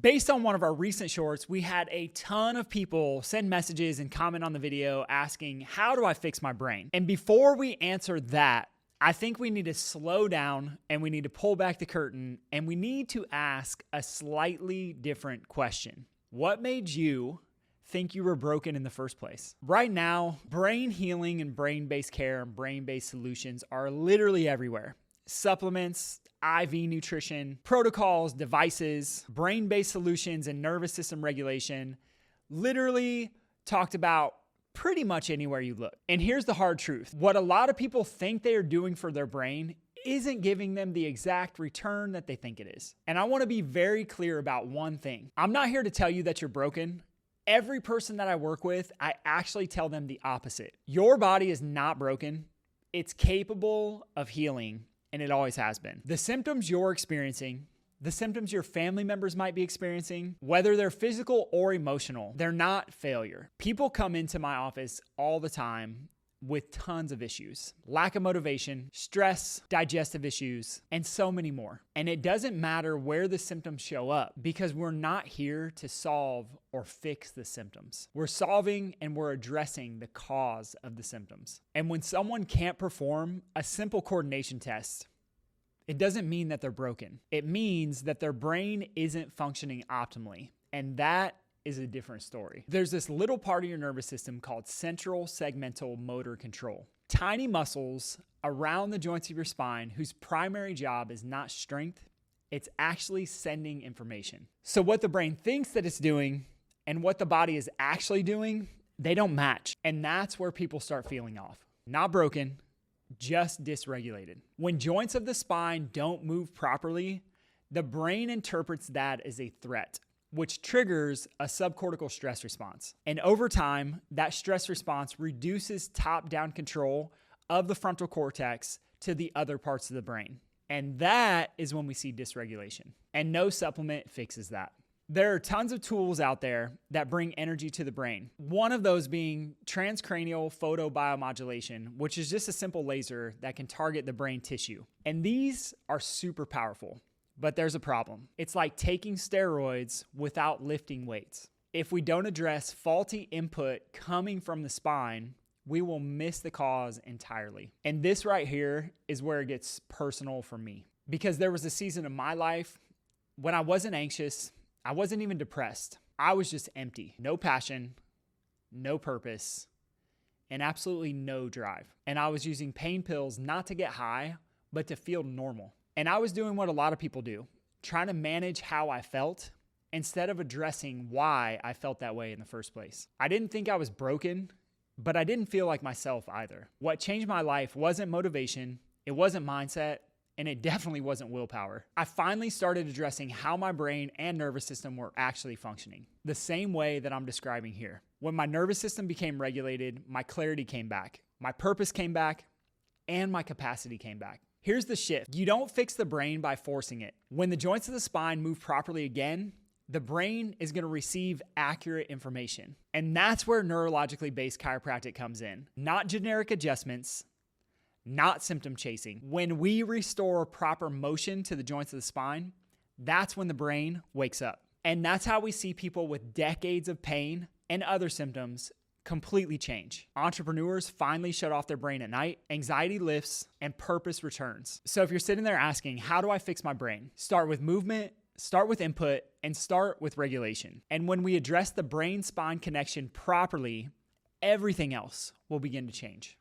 Based on one of our recent shorts, we had a ton of people send messages and comment on the video asking, how do I fix my brain? And before we answer that, I think we need to slow down and we need to pull back the curtain and we need to ask a slightly different question. What made you think you were broken in the first place? Right now, brain healing and brain-based care and brain-based solutions are literally everywhere. Supplements, IV nutrition, protocols, devices, brain-based solutions, and nervous system regulation, literally talked about pretty much anywhere you look. And here's the hard truth. What a lot of people think they are doing for their brain isn't giving them the exact return that they think it is. And I want to be very clear about one thing. I'm not here to tell you that you're broken. Every person that I work with, I actually tell them the opposite. Your body is not broken. It's capable of healing. And it always has been. The symptoms you're experiencing, the symptoms your family members might be experiencing, whether they're physical or emotional, they're not failure. People come into my office all the time with tons of issues. Lack of motivation, stress, digestive issues, and so many more. And it doesn't matter where the symptoms show up because we're not here to solve or fix the symptoms. We're solving and we're addressing the cause of the symptoms. And when someone can't perform a simple coordination test, it doesn't mean that they're broken. It means that their brain isn't functioning optimally. And that is a different story. There's this little part of your nervous system called central segmental motor control. Tiny muscles around the joints of your spine whose primary job is not strength, it's actually sending information. So what the brain thinks that it's doing and what the body is actually doing, they don't match. And that's where people start feeling off. Not broken, just dysregulated. When joints of the spine don't move properly, the brain interprets that as a threat, which triggers a subcortical stress response. And over time, that stress response reduces top-down control of the frontal cortex to the other parts of the brain. And that is when we see dysregulation. And no supplement fixes that. There are tons of tools out there that bring energy to the brain. One of those being transcranial photobiomodulation, which is just a simple laser that can target the brain tissue. And these are super powerful. But there's a problem. It's like taking steroids without lifting weights. If we don't address faulty input coming from the spine, we will miss the cause entirely. And this right here is where it gets personal for me. Because there was a season of my life when I wasn't anxious, I wasn't even depressed. I was just empty. No passion, no purpose, and absolutely no drive. And I was using pain pills not to get high, but to feel normal. And I was doing what a lot of people do, trying to manage how I felt instead of addressing why I felt that way in the first place. I didn't think I was broken, but I didn't feel like myself either. What changed my life wasn't motivation, it wasn't mindset, and it definitely wasn't willpower. I finally started addressing how my brain and nervous system were actually functioning, the same way that I'm describing here. When my nervous system became regulated, my clarity came back, my purpose came back, and my capacity came back. Here's the shift. You don't fix the brain by forcing it. When the joints of the spine move properly again, the brain is going to receive accurate information. And that's where neurologically based chiropractic comes in. Not generic adjustments, not symptom chasing. When we restore proper motion to the joints of the spine, that's when the brain wakes up. And that's how we see people with decades of pain and other symptoms completely change. Entrepreneurs finally shut off their brain at night, anxiety lifts, and purpose returns. So if you're sitting there asking, how do I fix my brain? Start with movement, start with input, and start with regulation. And when we address the brain-spine connection properly, everything else will begin to change.